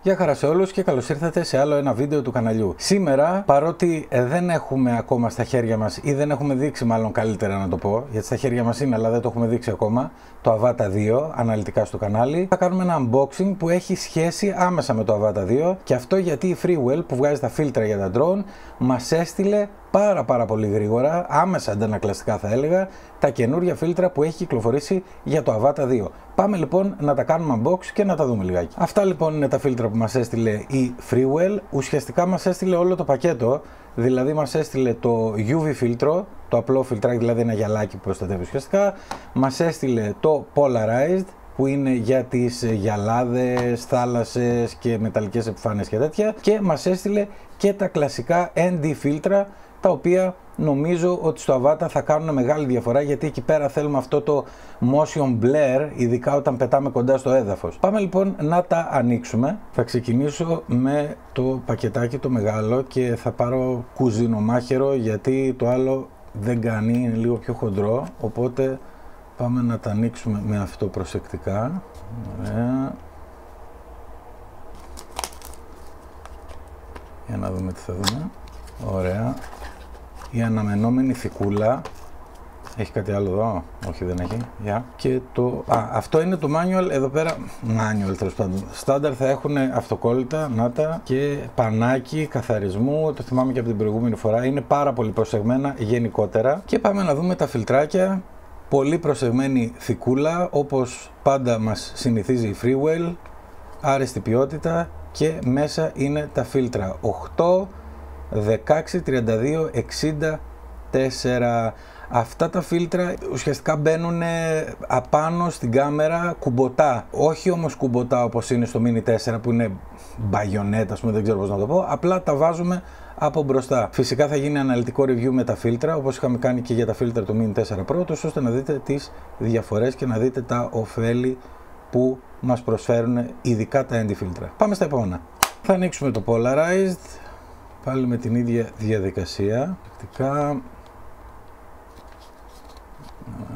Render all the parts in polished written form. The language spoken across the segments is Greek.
Γεια χαρά σε όλους και καλώς ήρθατε σε άλλο ένα βίντεο του καναλιού. Σήμερα, παρότι δεν έχουμε ακόμα στα χέρια μας ή δεν έχουμε δείξει, μάλλον καλύτερα να το πω, γιατί στα χέρια μας είναι αλλά δεν το έχουμε δείξει ακόμα, το Avata 2 αναλυτικά στο κανάλι, θα κάνουμε ένα unboxing που έχει σχέση άμεσα με το Avata 2, και αυτό γιατί η Freewell που βγάζει τα φίλτρα για τα drone μας έστειλε πάρα πολύ γρήγορα, άμεσα αντανακλαστικά θα έλεγα, τα καινούρια φίλτρα που έχει κυκλοφορήσει για το Avata 2. Πάμε λοιπόν να τα κάνουμε unbox και να τα δούμε λιγάκι. Αυτά λοιπόν είναι τα φίλτρα που μας έστειλε η Freewell. Ουσιαστικά μας έστειλε όλο το πακέτο, δηλαδή μας έστειλε το UV φίλτρο, το απλό φιλτράκι, δηλαδή ένα γυαλάκι που προστατεύει ουσιαστικά. Μας έστειλε το Polarized, που είναι για τις γυαλάδες, θάλασσες και μεταλλικές επιφάνειες και τέτοια, και μας έστειλε και τα κλασικά ND φίλτρα, τα οποία νομίζω ότι στο Avata θα κάνουν μεγάλη διαφορά, γιατί εκεί πέρα θέλουμε αυτό το motion blur, ειδικά όταν πετάμε κοντά στο έδαφος. Πάμε λοιπόν να τα ανοίξουμε. Θα ξεκινήσω με το πακετάκι το μεγάλο και θα πάρω κουζινομάχαιρο, γιατί το άλλο δεν κάνει, είναι λίγο πιο χοντρό, οπότε πάμε να τα ανοίξουμε με αυτό προσεκτικά. Ωραία. Για να δούμε τι θα δούμε. Ωραία. Η αναμενόμενη θικούλα. Έχει κάτι άλλο εδώ? Όχι, δεν έχει. Yeah. Και το... αυτό είναι το manual εδώ πέρα. Manual τέλος πάντων. Στάνταρ θα έχουν αυτοκόλλητα, νάτα, και πανάκι καθαρισμού. Το θυμάμαι και από την προηγούμενη φορά. Είναι πάρα πολύ προσεγμένα γενικότερα. Και πάμε να δούμε τα φιλτράκια. Πολύ προσεγμένη θικούλα, όπως πάντα μας συνηθίζει η Freewell. Άριστη ποιότητα. Και μέσα είναι τα φίλτρα 8, 16, 32, 64. Αυτά τα φίλτρα ουσιαστικά μπαίνουν απάνω στην κάμερα κουμποτά. Όχι όμως κουμποτά όπως είναι στο Mini 4 που είναι μπαγιονέτα, ας πούμε, δεν ξέρω πώς να το πω. Απλά τα βάζουμε από μπροστά. Φυσικά θα γίνει αναλυτικό review με τα φίλτρα, όπως είχαμε κάνει και για τα φίλτρα του Mini 4 Pro, ώστε να δείτε τις διαφορές και να δείτε τα ωφέλη που μας προσφέρουν ειδικά τα ND φίλτρα. Πάμε στα επόμενα. Θα ανοίξουμε το Polarized. Πάλι με την ίδια διαδικασία. Πρακτικά.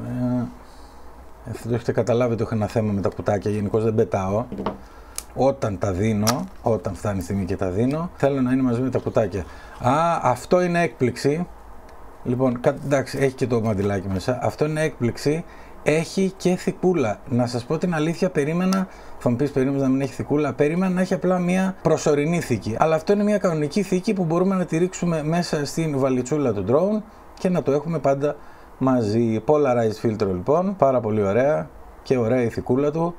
Ωραία. Αυτό το έχετε καταλάβει ότι έχω ένα θέμα με τα κουτάκια. Γενικώς δεν πετάω. Όταν τα δίνω, όταν φτάνει η στιγμή και τα δίνω, θέλω να είναι μαζί με τα κουτάκια. Αυτό είναι έκπληξη. Λοιπόν, εντάξει, έχει και το μαντιλάκι μέσα. Αυτό είναι έκπληξη. Έχει και θικούλα. Να σας πω την αλήθεια, περίμενα, θα μου πεις περίμενες να μην έχει θικούλα, περίμενα να έχει απλά μια προσωρινή θήκη. Αλλά αυτό είναι μια κανονική θήκη που μπορούμε να τη ρίξουμε μέσα στην βαλιτσούλα του drone και να το έχουμε πάντα μαζί. Polarized φίλτρο λοιπόν, πάρα πολύ ωραία και ωραία η θικούλα του,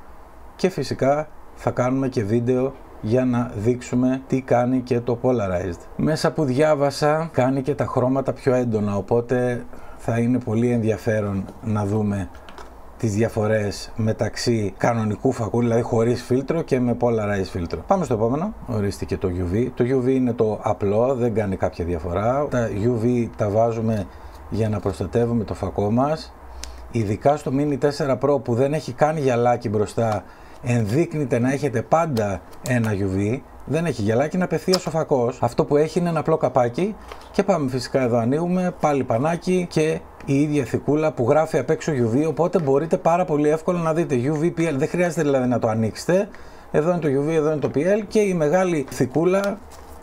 και φυσικά θα κάνουμε και βίντεο για να δείξουμε τι κάνει και το Polarized. Μέσα που διάβασα κάνει και τα χρώματα πιο έντονα, οπότε θα είναι πολύ ενδιαφέρον να δούμε τις διαφορές μεταξύ κανονικού φακού, δηλαδή χωρίς φίλτρο, και με Polarized φίλτρο. Πάμε στο επόμενο. Ορίστε και το UV. Το UV είναι το απλό, δεν κάνει κάποια διαφορά. Τα UV τα βάζουμε για να προστατεύουμε το φακό μας. Ειδικά στο Mini 4 Pro που δεν έχει καν γυαλάκι μπροστά, ενδείκνυται να έχετε πάντα ένα UV. Δεν έχει γυαλάκι, είναι απευθείας ο φακός. Αυτό που έχει είναι ένα απλό καπάκι. Και πάμε φυσικά εδώ, ανοίγουμε, πάλι πανάκι και η ίδια θικούλα που γράφει απ' έξω UV, οπότε μπορείτε πάρα πολύ εύκολα να δείτε UV, PL, δεν χρειάζεται δηλαδή να το ανοίξετε. Εδώ είναι το UV, εδώ είναι το PL, και η μεγάλη θικούλα,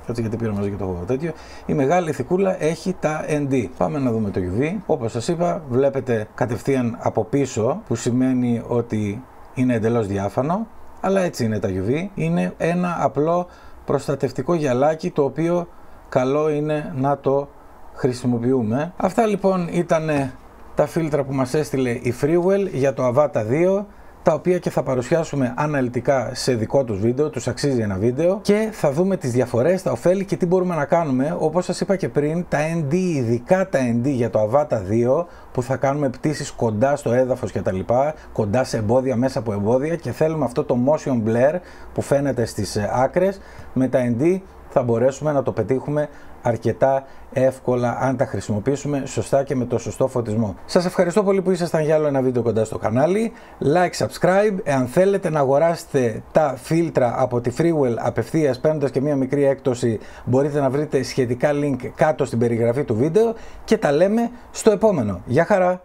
έτσι γιατί πήρα μαζί και το τέτοιο, η μεγάλη θικούλα έχει τα ND. Πάμε να δούμε το UV. Όπως σας είπα, βλέπετε κατευθείαν από πίσω, που σημαίνει ότι είναι εντελώς διάφανο, αλλά έτσι είναι τα UV. Είναι ένα απλό προστατευτικό γυαλάκι, το οποίο καλό είναι να το χρησιμοποιούμε. Αυτά λοιπόν ήταν τα φίλτρα που μας έστειλε η Freewell για το Avata 2, τα οποία και θα παρουσιάσουμε αναλυτικά σε δικό τους βίντεο, τους αξίζει ένα βίντεο, και θα δούμε τις διαφορές, τα ωφέλη και τι μπορούμε να κάνουμε. Όπως σας είπα και πριν, τα ND, ειδικά τα ND για το Avata 2, που θα κάνουμε πτήσεις κοντά στο έδαφος και τα λοιπά, κοντά σε εμπόδια, μέσα από εμπόδια, και θέλουμε αυτό το motion blur που φαίνεται στις άκρες, με τα ND θα μπορέσουμε να το πετύχουμε αρκετά εύκολα αν τα χρησιμοποιήσουμε σωστά και με το σωστό φωτισμό. Σας ευχαριστώ πολύ που ήσασταν για άλλο ένα βίντεο κοντά στο κανάλι. Like, subscribe. Εάν θέλετε να αγοράσετε τα φίλτρα από τη Freewell απευθείας παίρνοντας και μια μικρή έκπτωση, μπορείτε να βρείτε σχετικά link κάτω στην περιγραφή του βίντεο, και τα λέμε στο επόμενο. Γεια χαρά!